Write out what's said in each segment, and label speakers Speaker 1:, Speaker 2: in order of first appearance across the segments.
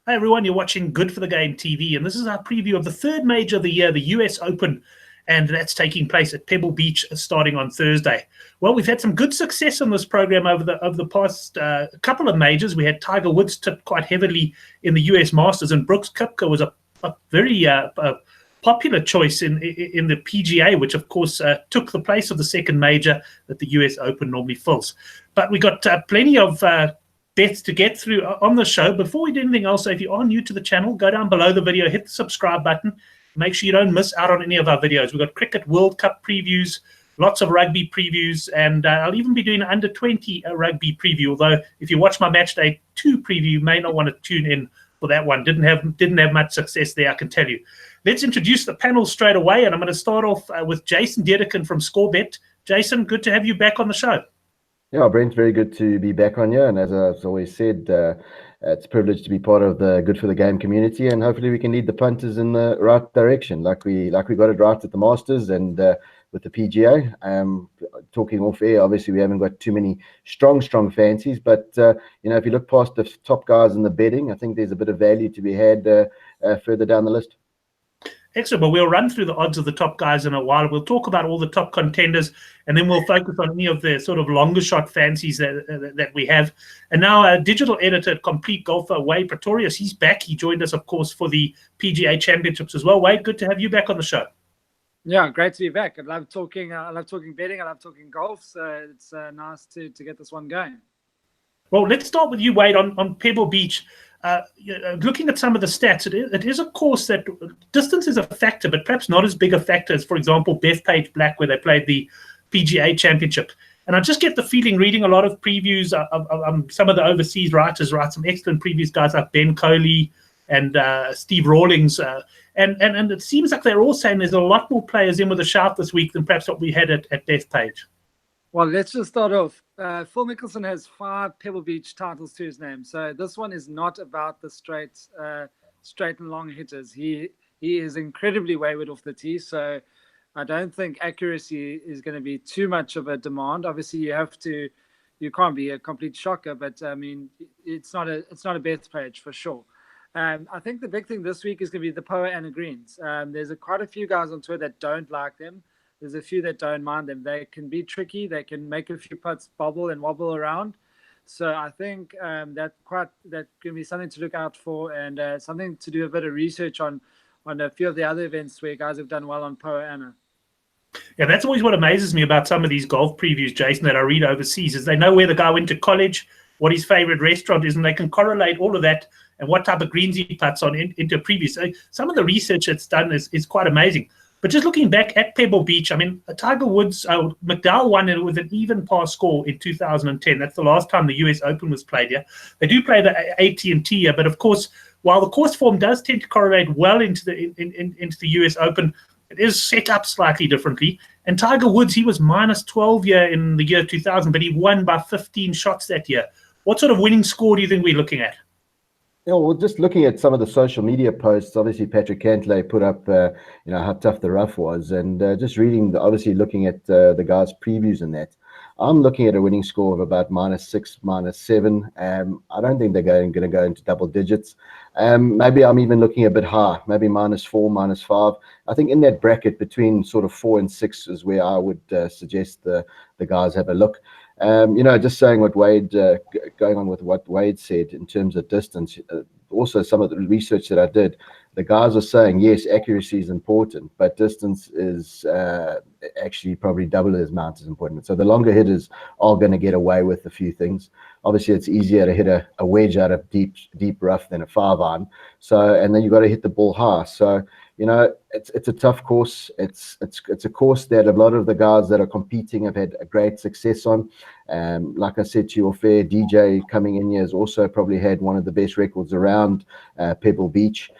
Speaker 1: Hi everyone, you're watching Good for the Game TV, and this is our preview of the third major of the year, the US Open, and that's taking place at Pebble Beach starting on Thursday. Well, we've had some good success on this program over the past couple of majors. We had Tiger Woods tipped quite heavily in the US Masters, and Brooks Koepka was a very popular choice in the PGA, which of course took the place of the second major that the US Open normally fills. But we got plenty of bets to get through on the show. Before we do anything else, if you are new to the channel, go down below the video, hit the subscribe button. Make sure you don't miss out on any of our videos. We've got Cricket World Cup previews, lots of rugby previews, and I'll even be doing an under 20 rugby preview. Although if you watch my Match Day 2 preview, you may not want to tune in for that one. Didn't have much success there, I can tell you. Let's introduce the panel straight away, and I'm going to start off with Jason Dedekind from Scorebet. Jason, good to have you back on the show.
Speaker 2: Yeah, Brent, very good to be back on here. And as I've always said, it's a privilege to be part of the Good for the Game community, and hopefully we can lead the punters in the right direction, like we got it right at the Masters and with the PGA. Talking off air, obviously we haven't got too many strong fancies, but if you look past the top guys in the betting, I think there's a bit of value to be had further down the list.
Speaker 1: Excellent. Well, we'll run through the odds of the top guys in a while. We'll talk about all the top contenders, and then we'll focus on any of the sort of longer shot fancies that we have. And now our digital editor at Complete Golfer, Wade Pretorius, he's back. He joined us, of course, for the PGA Championships as well. Wade, good to have you back on the show.
Speaker 3: Yeah, great to be back. I love talking betting. I love talking golf. So it's nice to get this one going.
Speaker 1: Well, let's start with you, Wade, on Pebble Beach. Looking at some of the stats, it is a course that distance is a factor, but perhaps not as big a factor as, for example, Bethpage Black, where they played the PGA Championship. And I just get the feeling, reading a lot of previews, some of the overseas writers write some excellent previews, guys like Ben Coley and Steve Rawlings. And it seems like they're all saying there's a lot more players in with a shout this week than perhaps what we had at Bethpage.
Speaker 3: Well, let's just start off. Phil Mickelson has 5 Pebble Beach titles to his name, so this one is not about the straight and long hitters. He is incredibly wayward off the tee, so I don't think accuracy is going to be too much of a demand. Obviously, you can't be a complete shocker, but I mean, it's not a Bethpage for sure. I think the big thing this week is going to be the Poa annua greens. There's quite a few guys on tour that don't like them. There's a few that don't mind them. They can be tricky. They can make a few putts bobble and wobble around. So I think that can be something to look out for, and something to do a bit of research on a few of the other events where guys have done well on Poa annua.
Speaker 1: Yeah, that's always what amazes me about some of these golf previews, Jason, that I read overseas, is they know where the guy went to college, what his favorite restaurant is, and they can correlate all of that and what type of greens he puts on into previews. So some of the research that's done is quite amazing. But just looking back at Pebble Beach, I mean, Tiger Woods, McDowell won it with an even par score in 2010. That's the last time the US Open was played here. They do play the AT&T here, but of course, while the course form does tend to correlate well into the US Open, it is set up slightly differently. And Tiger Woods, he was minus 12 here in the year 2000, but he won by 15 shots that year. What sort of winning score do you think we're looking at?
Speaker 2: Yeah, well, just looking at some of the social media posts, obviously Patrick Cantlay put up, how tough the rough was, and just reading, obviously looking at the guys' previews and that, I'm looking at a winning score of about -6, -7. I don't think they're going to go into double digits. Maybe I'm even looking a bit high, maybe -4, -5. I think in that bracket between sort of 4 and 6 is where I would suggest the guys have a look. Just saying what Wade, going on with what Wade said in terms of distance, also some of the research that I did, the guys are saying, yes, accuracy is important, but distance is actually probably double as amount as important. So the longer hitters are going to get away with a few things. Obviously, it's easier to hit a wedge out of deep rough than a 5-iron. So, and then you've got to hit the ball high. So, it's a tough course. It's a course that a lot of the guys that are competing have had a great success on. Like I said to you off air, DJ coming in here has also probably had one of the best records around Pebble Beach.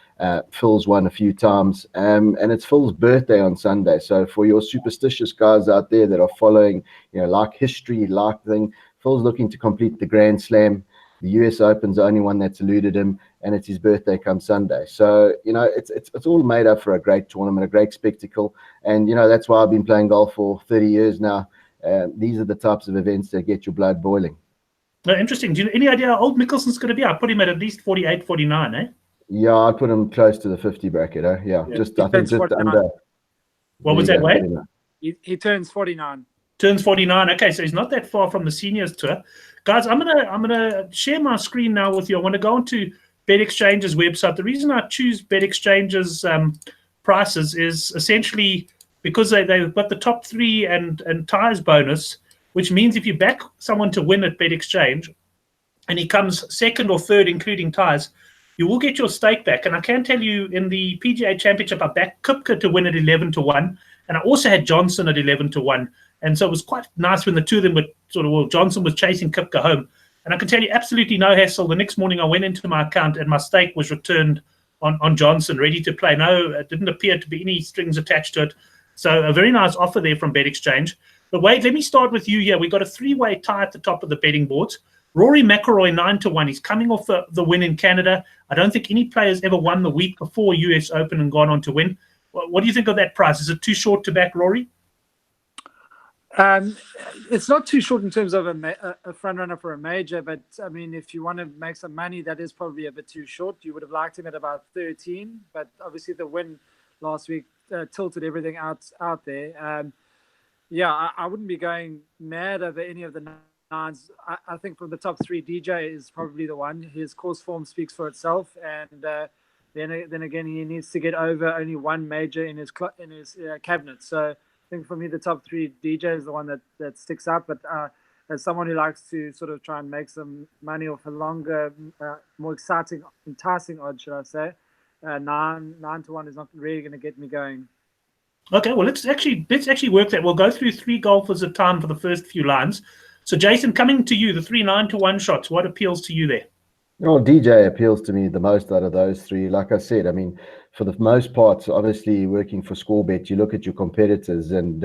Speaker 2: Phil's won a few times, and it's Phil's birthday on Sunday. So for your superstitious guys out there that are following, like history, like thing, Phil's looking to complete the Grand Slam. The US Open's the only one that's eluded him, and it's his birthday come Sunday. So, it's all made up for a great tournament, a great spectacle. And, that's why I've been playing golf for 30 years now. These are the types of events that get your blood boiling.
Speaker 1: No, interesting. Do you any idea how old Mickelson's going to be? I put him at least 48, 49, eh?
Speaker 2: Yeah, I'd put him close to the 50 bracket. Yeah,
Speaker 3: Yeah,
Speaker 2: just
Speaker 3: he
Speaker 2: I think
Speaker 3: turns
Speaker 2: just
Speaker 3: 49.
Speaker 2: under.
Speaker 1: What
Speaker 2: There
Speaker 1: was
Speaker 2: you
Speaker 1: that,
Speaker 2: go,
Speaker 1: Wade?
Speaker 2: 49.
Speaker 3: He turns 49.
Speaker 1: Turns 49. Okay, so he's not that far from the seniors tour. Guys, I'm gonna share my screen now with you. I want to go onto BetExchange's website. The reason I choose BetExchange's prices is essentially because they've got the top three and ties bonus, which means if you back someone to win at BetExchange and he comes second or third, including ties, you will get your stake back. And I can tell you, in the PGA Championship, I backed Kupka to win at 11-1, and I also had Johnson at 11-1. And so it was quite nice when the two of them were sort of, well, Johnson was chasing Kupka home. And I can tell you, absolutely no hassle. The next morning I went into my account and my stake was returned on Johnson, ready to play. No, it didn't appear to be any strings attached to it. So a very nice offer there from BetExchange. But Wade, let me start with you here. We got a three-way tie at the top of the betting boards. Rory McIlroy 9-1. He's coming off the win in Canada. I don't think any player's ever won the week before US Open and gone on to win. What do you think of that price? Is it too short to back Rory?
Speaker 3: It's not too short in terms of a front runner for a major, but I mean, if you want to make some money, that is probably a bit too short. You would have liked him at about 13, but obviously the win last week tilted everything out there. Yeah, I wouldn't be going mad over any of the nines. I think from the top three, DJ is probably the one. His course form speaks for itself, and then again, he needs to get over only one major in his cabinet. So I think for me, the top three, DJ is the one that sticks out. But as someone who likes to sort of try and make some money off a longer, more exciting, enticing odd, should I say, 9-1 is not really going to get me going.
Speaker 1: Okay, well, let's actually work that. We'll go through three golfers at a time for the first few lines. So, Jason, coming to you, the 3 9-1 shots, what appeals to you there?
Speaker 2: Well, DJ appeals to me the most out of those three. Like I said, I mean, for the most part, obviously working for Scorebet, you look at your competitors and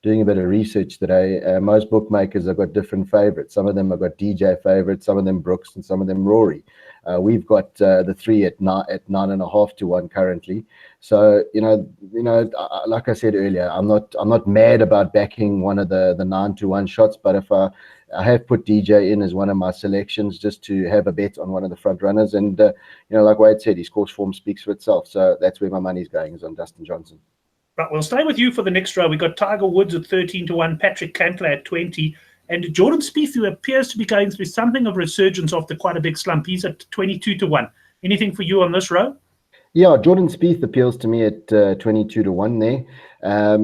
Speaker 2: doing a bit of research today. Most bookmakers have got different favorites. Some of them have got DJ favorites, some of them Brooks, and some of them Rory. We've got the three at 9.5-1 currently. So like I said earlier, I'm not mad about backing one of the 9-1 shots, but if I have put DJ in as one of my selections just to have a bet on one of the front runners. And, like Wade said, his course form speaks for itself. So that's where my money's going, is on Dustin Johnson.
Speaker 1: Right, we'll stay with you for the next row. We've got Tiger Woods at 13-1, Patrick Cantlay at 20, and Jordan Spieth, who appears to be going through something of resurgence after quite a big slump. He's at 22-1. Anything for you on this row?
Speaker 2: Yeah, Jordan Spieth appeals to me at 22-1 there.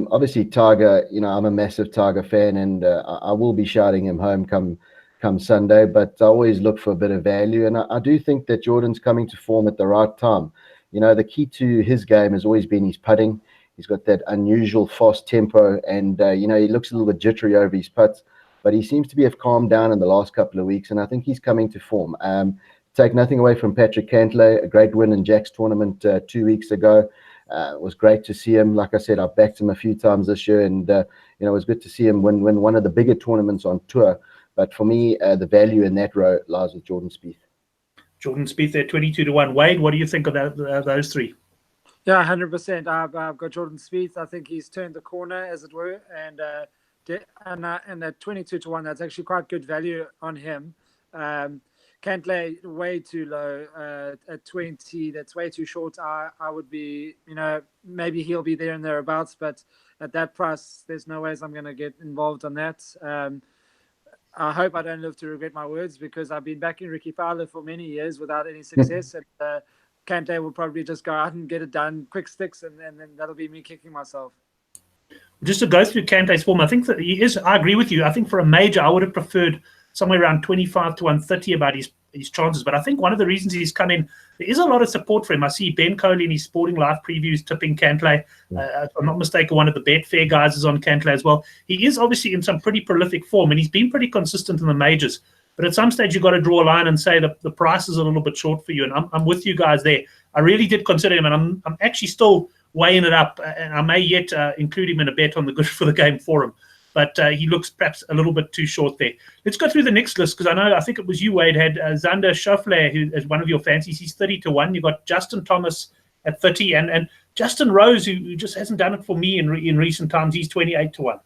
Speaker 2: Obviously, Tiger, I'm a massive Tiger fan, and I will be shouting him home come Sunday, but I always look for a bit of value, and I do think that Jordan's coming to form at the right time. The key to his game has always been his putting. He's got that unusual fast tempo, and, he looks a little bit jittery over his putts, but he seems to have calmed down in the last couple of weeks, and I think he's coming to form. Take nothing away from Patrick Cantlay, a great win in Jack's tournament 2 weeks ago. It was great to see him. Like I said, I've backed him a few times this year, and it was good to see him win one of the bigger tournaments on tour. But for me, the value in that row lies with Jordan Spieth.
Speaker 1: Jordan Spieth there, 22-1. Wade, what do you think of those three?
Speaker 3: Yeah, 100%. I've got Jordan Spieth. I think he's turned the corner, as it were, and at 22-1, that's actually quite good value on him. Cantlay way too low at 20. That's way too short. I would be, maybe he'll be there and thereabouts, but at that price, there's no ways I'm going to get involved on that. I hope I don't live to regret my words, because I've been backing Ricky Fowler for many years without any success, and Cantlay will probably just go out and get it done, quick sticks, and then that'll be me kicking myself.
Speaker 1: Just to go through Cantlay's form, I think that he is. I agree with you. I think for a major, I would have preferred somewhere around 25-130 about his chances. But I think one of the reasons he's come in, there is a lot of support for him. I see Ben Coley in his Sporting Life previews tipping Cantlay. If I'm not mistaken, one of the Betfair guys is on Cantlay as well. He is obviously in some pretty prolific form, and he's been pretty consistent in the majors. But at some stage, you've got to draw a line and say that the price is a little bit short for you. And I'm with you guys there. I really did consider him, and I'm actually still weighing it up, and I may yet include him in a bet on the Good for the Game forum. But he looks perhaps a little bit too short there. Let's go through the next list, because I think it was you, Wade, had Xander Schauffele, who is one of your fancies. He's 30-1. You've got Justin Thomas at 30, and Justin Rose, who just hasn't done it for me in recent times. He's 28-1.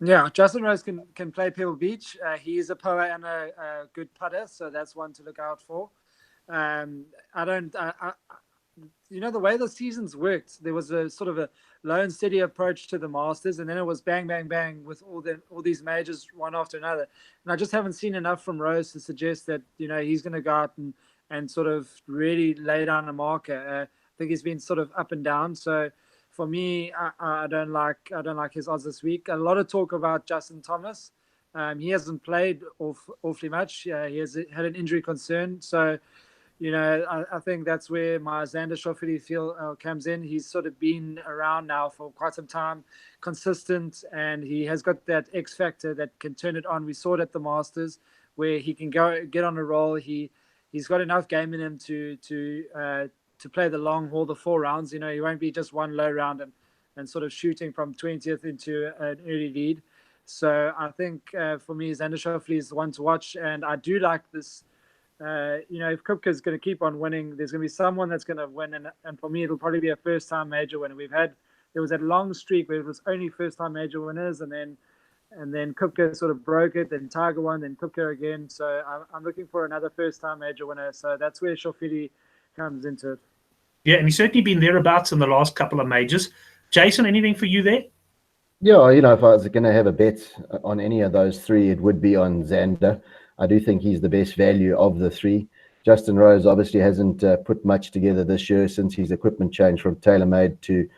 Speaker 3: Yeah, Justin Rose can play Pebble Beach. He is a power and a good putter, so that's one to look out for. I don't. You know, the way the seasons worked, there was a sort of a low and steady approach to the Masters, and then it was bang, bang, bang with all these majors one after another. And I just haven't seen enough from Rose to suggest that, you know, he's going to go out and sort of really lay down a marker. I think he's been sort of up and down. So for me, I don't like his odds this week. A lot of talk about Justin Thomas. He hasn't played awfully much. He has had an injury concern, so. You know, I think that's where my Xander Schauffele feel comes in. He's sort of been around now for quite some time, consistent, and he has got that X factor that can turn it on. We saw it at the Masters, where he can get on a roll. He's got enough game in him to play the long haul, the 4 rounds. You know, he won't be just one low round and sort of shooting from 20th into an early lead. So I think for me, Xander Schauffele is the one to watch, and I do like this. You know, if Kupka's going to keep on winning, there's going to be someone that's going to win, and for me, it'll probably be a first-time major winner. There was that long streak where it was only first-time major winners, and then Kupka sort of broke it, then Tiger won, then Kupka again. So I'm looking for another first-time major winner. So that's where Schauffele comes into it.
Speaker 1: Yeah, and he's certainly been thereabouts in the last couple of majors. Jason, anything for you there?
Speaker 2: Yeah, you know, if I was going to have a bet on any of those 3, it would be on Xander. I do think he's the best value of the 3. Justin Rose obviously hasn't put much together this year since his equipment change from TaylorMade to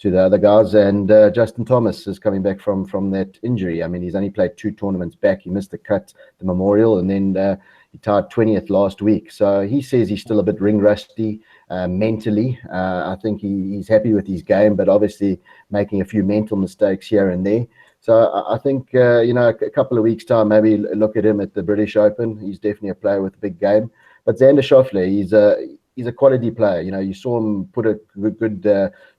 Speaker 2: the other guys. And Justin Thomas is coming back from that injury. I mean, he's only played 2 tournaments back. He missed the cut, the Memorial, and then he tied 20th last week. So he says he's still a bit ring rusty mentally. I think he's happy with his game, but obviously making a few mental mistakes here and there. So I think, you know, a couple of weeks' time, maybe look at him at the British Open. He's definitely a player with a big game. But Xander Schauffele, he's a quality player. You know, you saw him put a good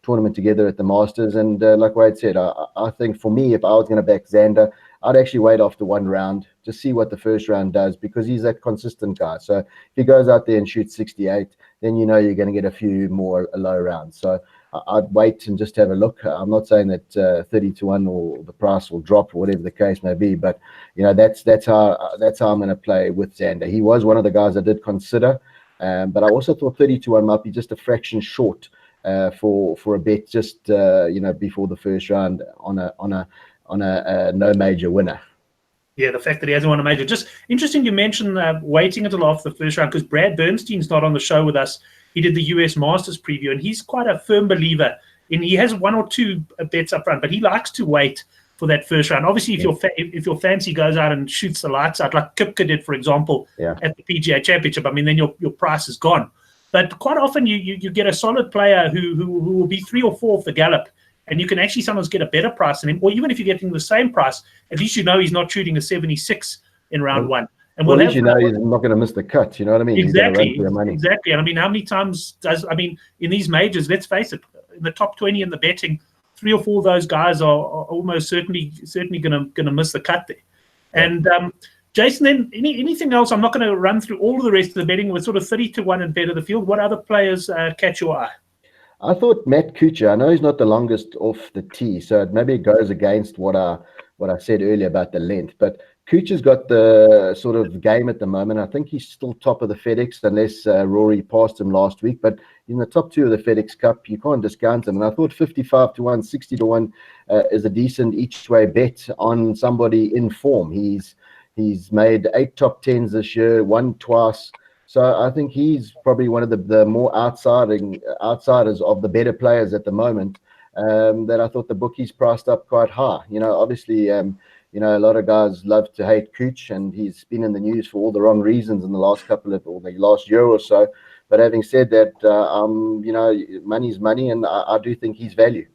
Speaker 2: tournament together at the Masters. And like Wade said, I think for me, if I was going to back Xander, I'd actually wait after 1 round, just see what the first round does, because he's that consistent guy. So if he goes out there and shoots 68, then you know you're going to get a few more low rounds. So I'd wait and just have a look. I'm not saying that 30-1 or the price will drop or whatever the case may be, but you know that's how I'm going to play with Xander. He was one of the guys I did consider, but I also thought 30-1 might be just a fraction short for a bet just you know, before the first round on a no major winner.
Speaker 1: Yeah, the fact that he hasn't won a major. Just interesting you mentioned waiting until after the first round, because Brad Bernstein's not on the show with us. He did the US Masters preview, and he's quite a firm believer in. He has 1 or 2 bets up front, but he likes to wait for that first round. Obviously, if your fancy goes out and shoots the lights out, like Kupka did, for example, at the PGA Championship, I mean, then your price is gone. But quite often you get a solid player who will be 3 or 4 off the gallop, and you can actually sometimes get a better price than him, or even if you're getting the same price, at least you know he's not shooting a 76 in round 1. And
Speaker 2: well, at least you know he's not going to miss the cut. You know what I mean?
Speaker 1: Exactly. Exactly. And I mean, how many times in these majors, let's face it, in the top 20 in the betting, 3 or 4 of those guys are almost certainly going to miss the cut there. Yeah. And Jason, then anything else? I'm not going to run through all of the rest of the betting. With sort of 30-1 and better the field, what other players catch your eye?
Speaker 2: I thought Matt Kuchar. I know he's not the longest off the tee, so maybe it goes against what I said earlier about the length. But Kuchar's got the sort of game at the moment. I think he's still top of the FedEx, unless Rory passed him last week. But in the top 2 of the FedEx Cup, you can't discount him. And I thought 55-1, 60-1 is a decent each-way bet on somebody in form. He's made 8 top 10s this year, won twice. So I think he's probably one of the more outsiders of the better players at the moment. That I thought the bookies priced up quite high. You know, obviously, you know, a lot of guys love to hate Cooch, and he's been in the news for all the wrong reasons in the last last year or so. But having said that, you know, money's money, and I do think he's value.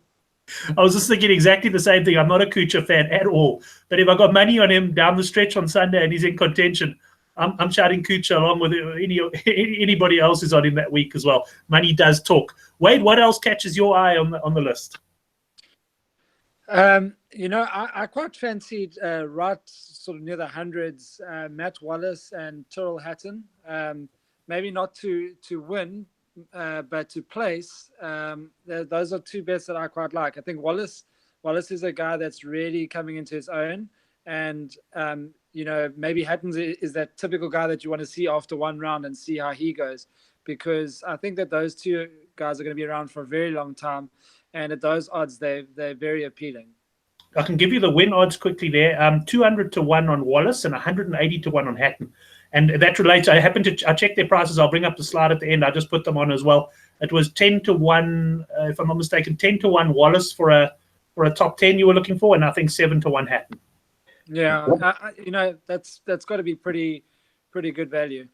Speaker 1: I was just thinking exactly the same thing. I'm not a Kuchar fan at all, but if I got money on him down the stretch on Sunday and he's in contention, I'm shouting Kuchar along with anybody else who's on him that week as well. Money does talk. Wade, what else catches your eye on the list?
Speaker 3: You know, I quite fancied right sort of near the hundreds, Matt Wallace and Tyrrell Hatton. Maybe not to win, but to place. Those are 2 bets that I quite like. I think Wallace Wallace is a guy that's really coming into his own. And, maybe Hattons is that typical guy that you want to see after one round and see how he goes. Because I think that those two guys are going to be around for a very long time. And at those odds, they're very appealing.
Speaker 1: I can give you the win odds quickly there. 200 to 1 on Wallace and 180 to 1 on Hatton. And that relates, I checked their prices. I'll bring up the slide at the end. I just put them on as well. It was 10 to 1, if I'm not mistaken, 10 to 1 Wallace for a top 10 you were looking for, and I think 7 to 1 Hatton.
Speaker 3: Yeah, that's got to be pretty good value.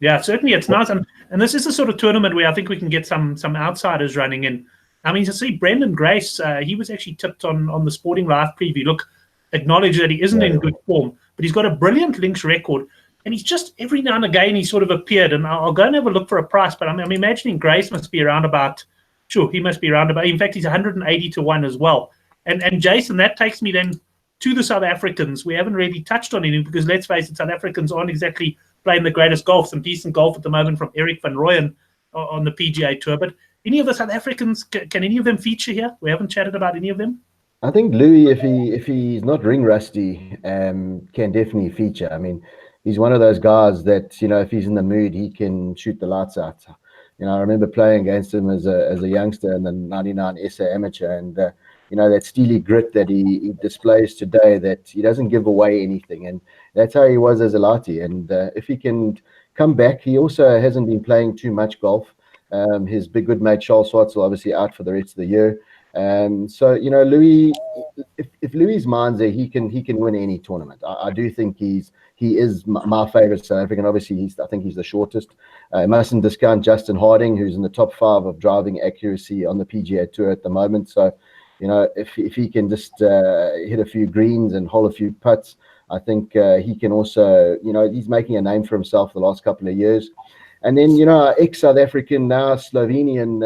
Speaker 1: Yeah, certainly it's nice. And this is the sort of tournament where I think we can get some outsiders running in. I mean, to see Brendan Grace, he was actually tipped on the Sporting Live preview. Look, acknowledge that he isn't in good form, but he's got a brilliant links record. And he's just, every now and again, he sort of appeared. And I'll go and have a look for a price. But I'm imagining Grace must be around about, he must be around about, in fact, he's 180 to 1 as well. And Jason, that takes me then to the South Africans. We haven't really touched on anything because, let's face it, South Africans aren't exactly playing the greatest golf. Some decent golf at the moment from Eric van Rooyen on the PGA Tour. But any of the South Africans, can any of them feature here? We haven't chatted about any of them.
Speaker 2: I think Louis, if he's not ring rusty, can definitely feature. I mean, he's one of those guys that, if he's in the mood, he can shoot the lights out. I remember playing against him as a youngster in the 99 SA Amateur, and that steely grit that he displays today, that he doesn't give away anything, and that's how he was as a lighty. And if he can come back, he also hasn't been playing too much golf. His big good mate Charles Swartzel obviously out for the rest of the year. So Louis, if Louis' mind's there, he can win any tournament. I do think he is my favorite South African. Obviously, I think he's the shortest. Mustn't discount Justin Harding, who's in the top 5 of driving accuracy on the PGA Tour at the moment. So, if he can just hit a few greens and hold a few putts, I think he can also, he's making a name for himself the last couple of years. And then, ex-South African, now Slovenian,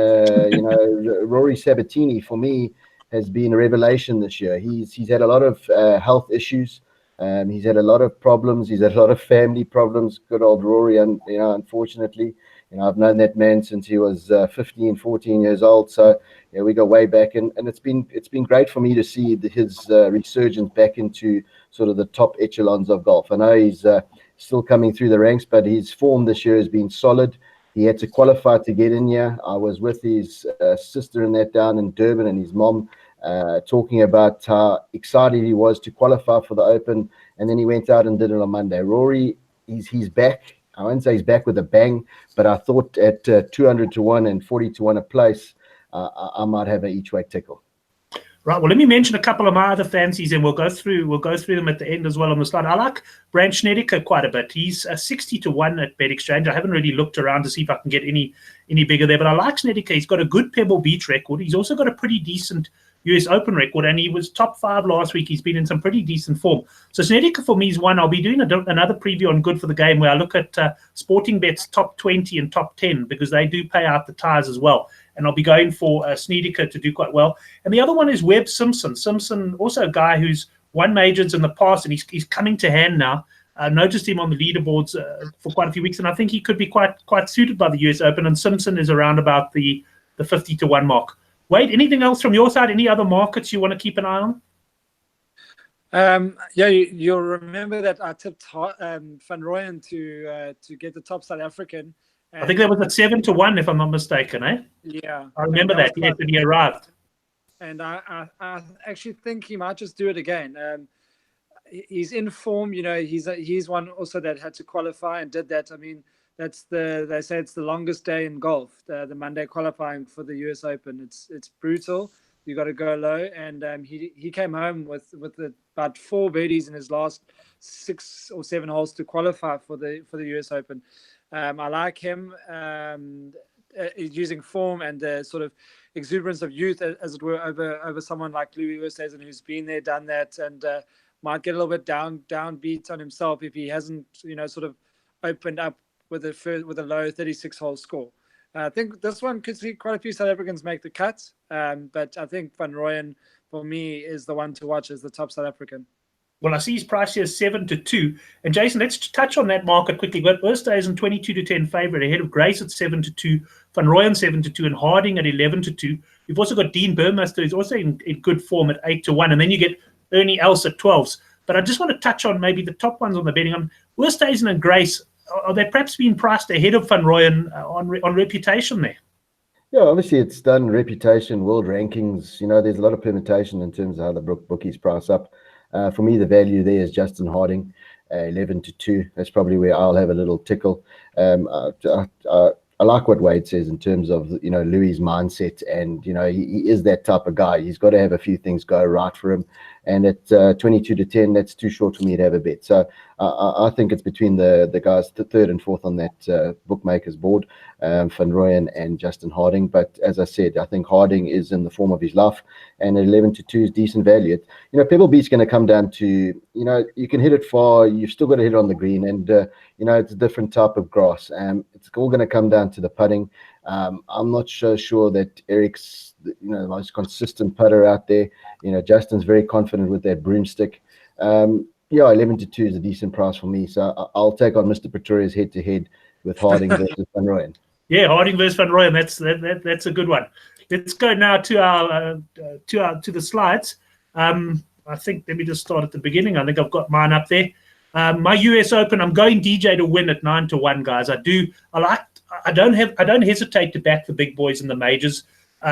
Speaker 2: Rory Sabatini, for me, has been a revelation this year. He's had a lot of health issues. He's had a lot of problems. He's had a lot of family problems. Good old Rory, and unfortunately, I've known that man since he was 15, 14 years old. So we go way back, and it's been great for me to see his resurgence back into sort of the top echelons of golf. I know he's still coming through the ranks, but his form this year has been solid. He had to qualify to get in here. I was with his sister in that down in Durban, and his mom talking about how excited he was to qualify for the Open, and then he went out and did it on Monday. Rory, he's back. I won't say he's back with a bang, but I thought at 200 to 1 and 40 to 1 a place, I might have an each way tickle.
Speaker 1: Right. Well, let me mention a couple of my other fancies, and we'll go through them at the end as well on the slide. I like Brent Graham quite a bit. He's 60 to 1 at BetExchange. I haven't really looked around to see if I can get any bigger there, but I like Graham. He's got a good Pebble Beach record. He's also got a pretty decent US Open record, and he was top 5 last week. He's been in some pretty decent form. So Snedeka for me is one. I'll be doing another preview on Good for the Game where I look at Sporting Bet's top 20 and top 10 because they do pay out the ties as well. And I'll be going for Snedeka to do quite well. And the other one is Webb Simpson. Simpson, also a guy who's won majors in the past, and he's coming to hand now. I noticed him on the leaderboards for quite a few weeks, and I think he could be quite suited by the US Open. And Simpson is around about the 50 to 1 mark. Wade, anything else from your side? Any other markets you want to keep an eye on?
Speaker 3: You'll remember that I tipped Van Rooyen to get the top South African.
Speaker 1: I think that was at 7 to 1, if I'm not mistaken, eh?
Speaker 3: Yeah.
Speaker 1: I remember that. Yes, when he arrived.
Speaker 3: And I actually think he might just do it again. He's in form. He's one also that had to qualify and did that. I mean, they say it's the longest day in golf, the Monday qualifying for the US Open. It's brutal. You got to go low, and he came home with about 4 birdies in his last 6 or 7 holes to qualify for the US Open. I like him. He's using form and the sort of exuberance of youth, as it were, over someone like Louis Oosthuizen, who's been there, done that, and might get a little bit downbeat on himself if he hasn't, sort of opened up with a low 36-hole score. I think this one could see quite a few South Africans make the cut, but I think Van Rooyen, for me, is the one to watch as the top South African.
Speaker 1: Well, I see his price here is 7 to 2. And Jason, let's touch on that market quickly. But Oosthuizen 22 to 10 favorite, ahead of Grace at 7 to 2, Van Rooyen 7 to 2, and Harding at 11 to 2. You've also got Dean Burmester, who's also in good form at 8-1, and then you get Ernie Els at 12s. But I just want to touch on maybe the top ones on the betting. Oosthuizen and Grace, are they perhaps being priced ahead of Van Rooyen on reputation there?
Speaker 2: Yeah, obviously it's done reputation, world rankings. There's a lot of permutation in terms of how the bookies price up. For me, the value there is Justin Harding, 11-2. That's probably where I'll have a little tickle. I like what Wade says in terms of Louis' mindset, and he is that type of guy. He's got to have a few things go right for him, and at 22-10, that's too short for me to have a bet. So I think it's between the guys third and fourth on that bookmakers board, Van Rooyen and Justin Harding. But as I said, I think Harding is in the form of his life, and at 11-2 is decent value. Pebble Beach is going to come down to you can hit it far, you've still got to hit it on the green, and it's a different type of grass. It's all going to come down to the putting. I'm not so sure that Eric's the most consistent putter out there. Justin's very confident with that broomstick. 11-2 is a decent price for me. So I'll take on Mr. Pretorius head to head with Harding versus Van Rooyen.
Speaker 1: Yeah, Harding versus Van Rooyen. That's a good one. Let's go now to our to the slides. I think let me just start at the beginning. I think I've got mine up there. My US Open, I'm going DJ to win at 9-1, guys. I don't hesitate to back the big boys in the majors.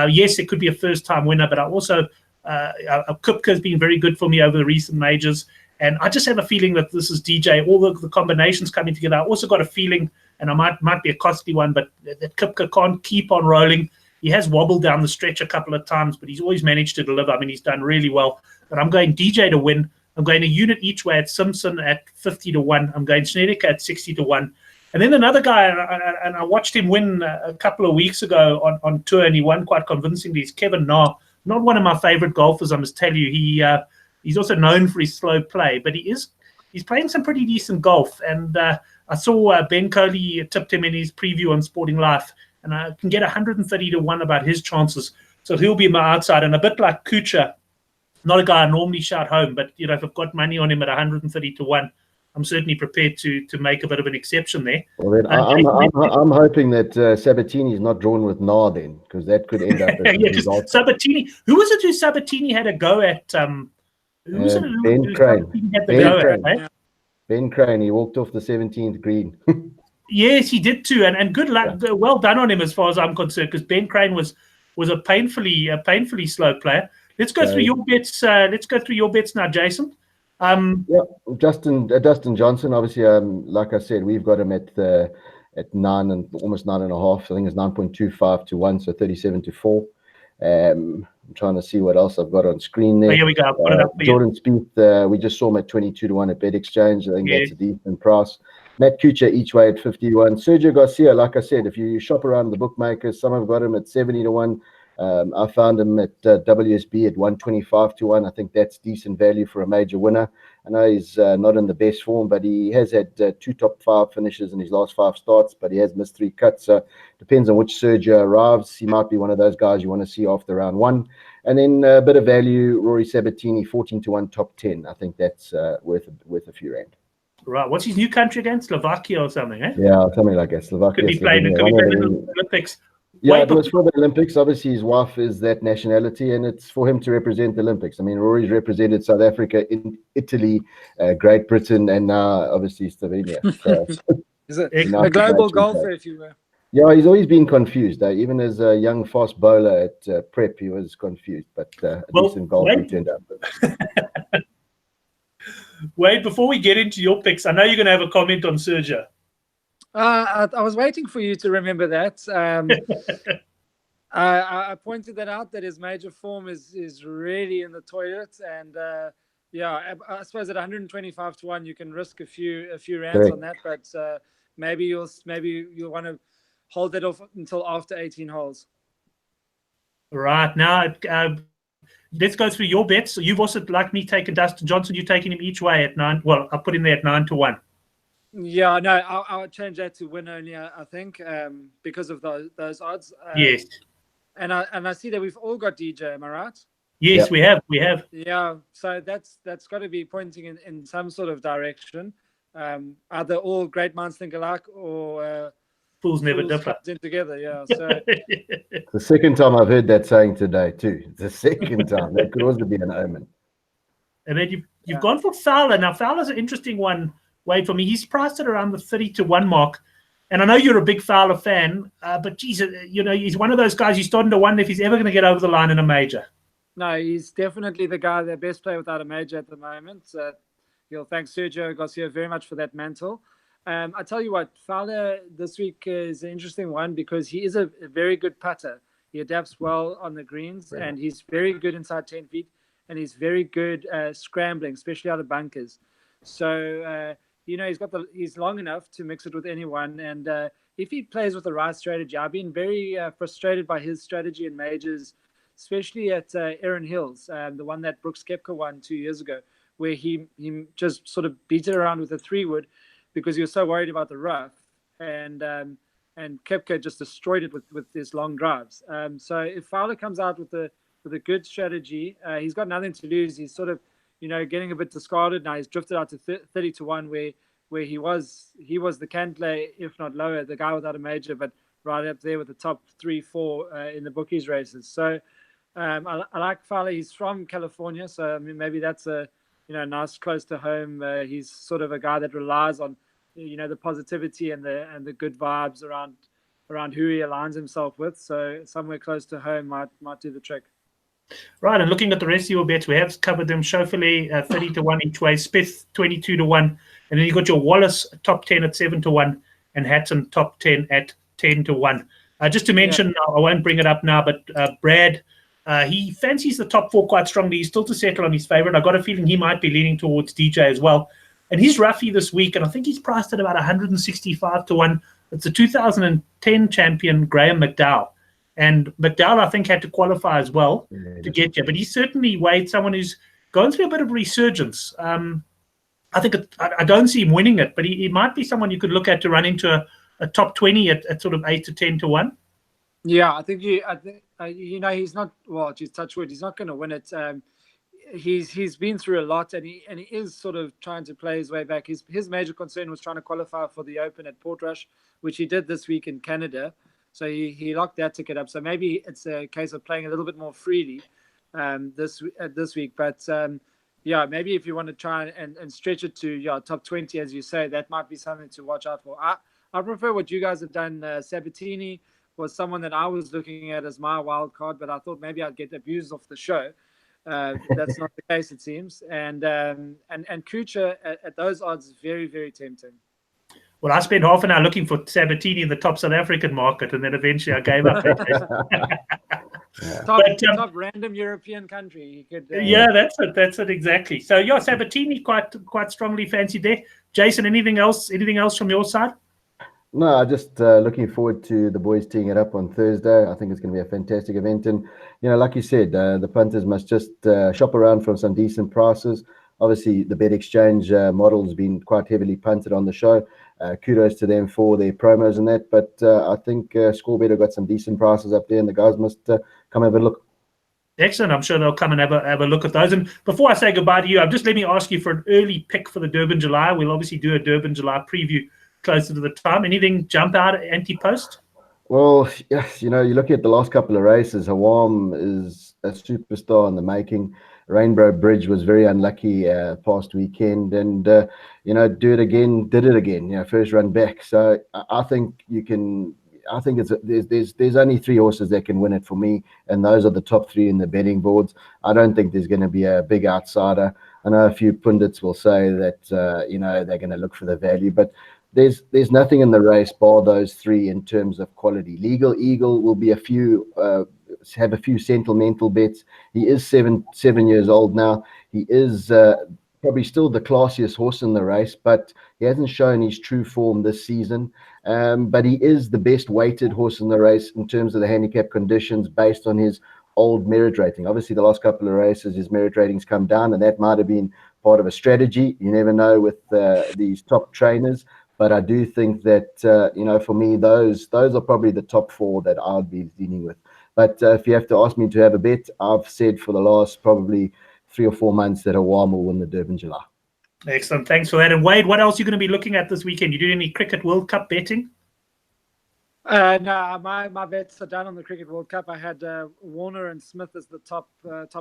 Speaker 1: Yes, it could be a first-time winner, but I also Kupka's been very good for me over the recent majors, and I just have a feeling that this is DJ. All the combinations coming together. I also got a feeling, and I might be a costly one, but that Kupka can't keep on rolling. He has wobbled down the stretch a couple of times, but he's always managed to deliver. I mean, he's done really well. But I'm going DJ to win. I'm going a unit each way at Simpson at 50-1. I'm going Snedeker at 60-1. And then another guy, and I watched him win a couple of weeks ago on tour, and he won quite convincingly. Is Kevin Na. Not one of my favorite golfers, I must tell you. He's also known for his slow play, but he's playing some pretty decent golf. And I saw Ben Coley tipped him in his preview on Sporting Life, and I can get 130-1 about his chances. So he'll be my outside. And a bit like Kuchar, not a guy I normally shout home, but if I've got money on him at 130-1, I'm certainly prepared to make a bit of an exception there.
Speaker 2: Well, then I'm hoping that Sabatini is not drawn with Na then, because that could end up as
Speaker 1: yeah, because Sabatini, who was it who Sabatini had a go at? Who was it?
Speaker 2: Ben Crane.
Speaker 1: Right?
Speaker 2: Ben Crane, he walked off the 17th green.
Speaker 1: Yes, he did too, and good luck. Yeah. Well done on him as far as I'm concerned, because Ben Crane was a painfully slow player. Let's go through your bets. Let's go through your bets now, Jason.
Speaker 2: Dustin Johnson. Obviously, like I said, we've got him at 9 and almost 9.5. I think it's 9.25-1, so 37-4. I'm trying to see what else I've got on screen there.
Speaker 1: Oh, here we go. I've got it up for
Speaker 2: Jordan Spieth, we just saw him at 22-1 at Bet Exchange. I think that's a decent price. Matt Kuchar each way at 51. Sergio Garcia, like I said, if you shop around the bookmakers, some have got him at 70-1. I found him at WSB at 125-1. I think that's decent value for a major winner. I know he's not in the best form, but he has had 2 top 5 finishes in his last 5 starts, but he has missed 3 cuts. So depends on which Sergio arrives. He might be one of those guys you want to see after round 1. And then a bit of value, Rory Sabatini, 14-1 top 10. I think that's worth a few rand.
Speaker 1: Right. What's his new country again? Slovakia or something, eh?
Speaker 2: Yeah, something like that. Slovakia.
Speaker 1: Could be playing in the Olympics.
Speaker 2: Yeah, it was for the Olympics. Obviously, his wife is that nationality, and it's for him to represent the Olympics. I mean, Rory's represented South Africa, in Italy, Great Britain, and now obviously Slovenia. So,
Speaker 3: is it a global golfer, if you will?
Speaker 2: Yeah, he's always been confused. Even as a young fast bowler at prep, he was confused, but a decent golfer he turned out.
Speaker 1: Wade, before we get into your picks, I know you're going to have a comment on Sergio.
Speaker 3: I was waiting for you to remember that. I pointed that out, that his major form is really in the toilet, and I suppose at 125-1 you can risk a few rands on that, but maybe you'll want to hold that off until after 18 holes. Right
Speaker 1: now, let's go through your bets. So you've also, like me, taken Dustin Johnson. You're taking him each way at 9. Well, I put him there at 9-1.
Speaker 3: Yeah, no, I'll change that to win only, I think, because of those odds.
Speaker 1: Yes. And
Speaker 3: I see that we've all got DJ, am I right?
Speaker 1: Yes, yep. we have.
Speaker 3: Yeah, so that's got to be pointing in some sort of direction. Either all great minds think alike, or
Speaker 1: Fools never differ.
Speaker 3: comes in together, yeah. So
Speaker 2: The second time I've heard that saying today too. The second time. That could also be an omen.
Speaker 1: And then you've gone for Fowler. Now, Fowler's an interesting one, Wade, for me. He's priced at around the 30-1 mark. And I know you're a big Fowler fan, but geez, he's one of those guys you're starting to wonder if he's ever going to get over the line in a major.
Speaker 3: No, he's definitely the guy, the best player without a major at the moment. He'll thank Sergio Garcia very much for that mantle. I tell you what, Fowler this week is an interesting one because he is a very good putter. He adapts well on the greens, and he's very good inside 10 feet, and he's very good scrambling, especially out of bunkers. So, he's long enough to mix it with anyone. And if he plays with the right strategy, I've been very frustrated by his strategy in majors, especially at Erin Hills, the one that Brooks Koepka won 2 years ago, where he just sort of beat it around with a 3-wood because he was so worried about the rough, and Koepka just destroyed it with his long drives. So if Fowler comes out with a good strategy, he's got nothing to lose. He's sort of getting a bit discarded now. He's drifted out to 30-1, where he was the Cantlay, if not lower, the guy without a major, but right up there with the top 3-4 in the bookies races. So I like Fowler. He's from California, so I mean maybe that's a nice close to home. He's sort of a guy that relies on the positivity and the good vibes around who he aligns himself with. So somewhere close to home might do the trick.
Speaker 1: Right, and looking at the rest of your bets, we have covered them. Schauffele 30-1 each way, Spieth 22-1, and then you got your Wallace top 10 at 7-1, and Hatton top 10 at 10-1. Just to mention, I won't bring it up now, but Brad, he fancies the top 4 quite strongly. He's still to settle on his favorite. I got a feeling he might be leaning towards DJ as well. And he's roughy this week, and I think he's priced at about 165-1. It's the 2010 champion, Graham McDowell. And McDowell, I think, had to qualify as well to get you. But he's certainly, Wade, someone who's going through a bit of resurgence. I think I don't see him winning it, but he might be someone you could look at to run into a top 20 at sort of 8-10-1.
Speaker 3: Yeah, I think he's not, well, just touch wood, he's not going to win it. He's been through a lot, and he is sort of trying to play his way back. His major concern was trying to qualify for the Open at Portrush, which he did this week in Canada. So he locked that ticket up. So maybe it's a case of playing a little bit more freely this week. But maybe if you want to try and stretch it to top 20, as you say, that might be something to watch out for. I prefer what you guys have done. Sabatini was someone that I was looking at as my wild card, but I thought maybe I'd get abused off the show. That's not the case, it seems. And Kuchar at those odds is very, very tempting.
Speaker 1: Well, I spent half an hour looking for Sabatini in the top South African market, and then eventually I gave up.
Speaker 3: Top random European country. You could,
Speaker 1: that's it exactly. So Sabatini quite strongly fancied there. Jason, anything else from your side?
Speaker 2: No, just looking forward to the boys teeing it up on Thursday. I think it's going to be a fantastic event, and like you said, the punters must just shop around for some decent prices. Obviously, the Bet Exchange model has been quite heavily punted on the show. Kudos to them for their promos and that. But I think Scorebet got some decent prices up there, and the guys must come have a look.
Speaker 1: Excellent. I'm sure they'll come and have a look at those. And before I say goodbye to you, just let me ask you for an early pick for the Durban July. We'll obviously do a Durban July preview closer to the time. Anything jump out anti-post?
Speaker 2: Well, yes, you look at the last couple of races. Hawam is a superstar in the making. Rainbow Bridge was very unlucky past weekend, and did it again. First run back. So I think you can. I think there's only 3 horses that can win it for me, and those are the top 3 in the betting boards. I don't think there's going to be a big outsider. I know a few pundits will say that they're going to look for the value, but there's nothing in the race bar those 3 in terms of quality. Legal Eagle will be have a few sentimental bets. He is seven years old now. He is probably still the classiest horse in the race, but he hasn't shown his true form this season. But he is the best weighted horse in the race in terms of the handicap conditions based on his old merit rating. Obviously, the last couple of races, his merit ratings come down, and that might have been part of a strategy. You never know with these top trainers. But I do think that, for me, those are probably the top 4 that I'll be dealing with. But if you have to ask me to have a bet, I've said for the last probably 3 or 4 months that Hawam will win the Durban July.
Speaker 1: Excellent. Thanks for that. And Wade, what else are you going to be looking at this weekend? You doing any Cricket World Cup betting?
Speaker 3: No, my bets are done on the Cricket World Cup. I had Warner and Smith as the top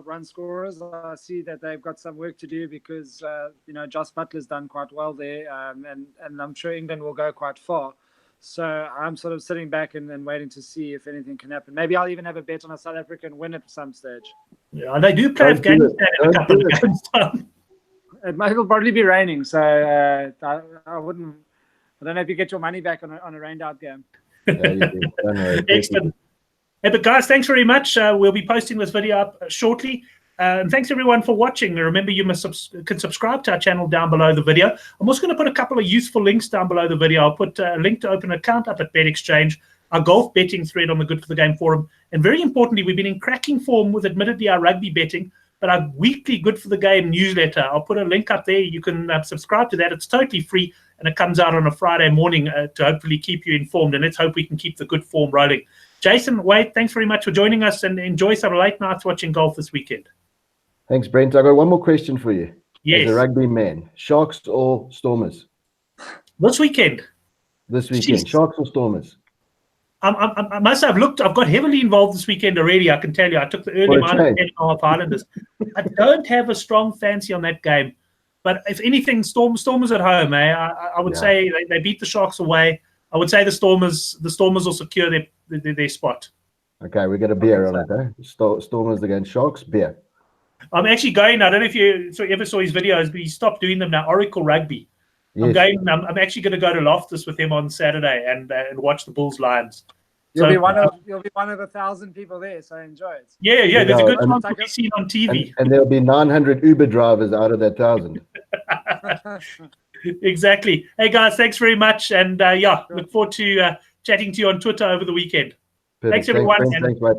Speaker 3: run scorers. I see that they've got some work to do because Joss Butler's done quite well there, and I'm sure England will go quite far. So I'm sort of sitting back and waiting to see if anything can happen. Maybe I'll even have a bet on a South African win at some stage.
Speaker 1: Yeah, they do play Afghanistan in a couple of games.
Speaker 3: It'll probably be raining, so I wouldn't. I don't know if you get your money back on a rained out game.
Speaker 1: Excellent. Hey, but guys, thanks very much. We'll be posting this video up shortly. And thanks everyone for watching. Remember, you can subscribe to our channel down below the video. I'm also going to put a couple of useful links down below the video. I'll put a link to open an account up at BetExchange, our golf betting thread on the Good for the Game forum. And very importantly, we've been in cracking form with admittedly our rugby betting, but our weekly Good for the Game newsletter. I'll put a link up there. You can subscribe to that. It's totally free, and it comes out on a Friday morning to hopefully keep you informed. And let's hope we can keep the good form rolling. Jason, Wade, thanks very much for joining us, and enjoy some late nights watching golf this weekend.
Speaker 2: Thanks, Brent. I got one more question for you.
Speaker 1: Yes.
Speaker 2: As a rugby man, Sharks or Stormers?
Speaker 1: This weekend.
Speaker 2: Jeez. Sharks or Stormers?
Speaker 1: I must have looked. I've got heavily involved this weekend already. I can tell you. I took the early -10.5 Highlanders. I don't have a strong fancy on that game, but if anything, Stormers at home. I would say they beat the Sharks away. I would say the Stormers will secure their spot.
Speaker 2: Okay, we got a beer on it, eh? Stormers against Sharks, beer.
Speaker 1: I'm actually going. I don't know if you ever saw his videos, but he stopped doing them now. Oracle Rugby. Yes. I'm actually going to go to Loftus with him on Saturday and watch the Bulls Lions.
Speaker 3: You'll be one of 1,000 people there, so enjoy it.
Speaker 1: Yeah. There's a good chance to be seen on TV.
Speaker 2: And there'll be 900 Uber drivers out of that 1,000.
Speaker 1: Exactly. Hey guys, thanks very much, and look forward to chatting to you on Twitter over the weekend.
Speaker 2: Perfect.
Speaker 1: Thanks everyone.
Speaker 2: Thanks, mate.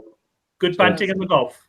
Speaker 1: Good punting in the golf.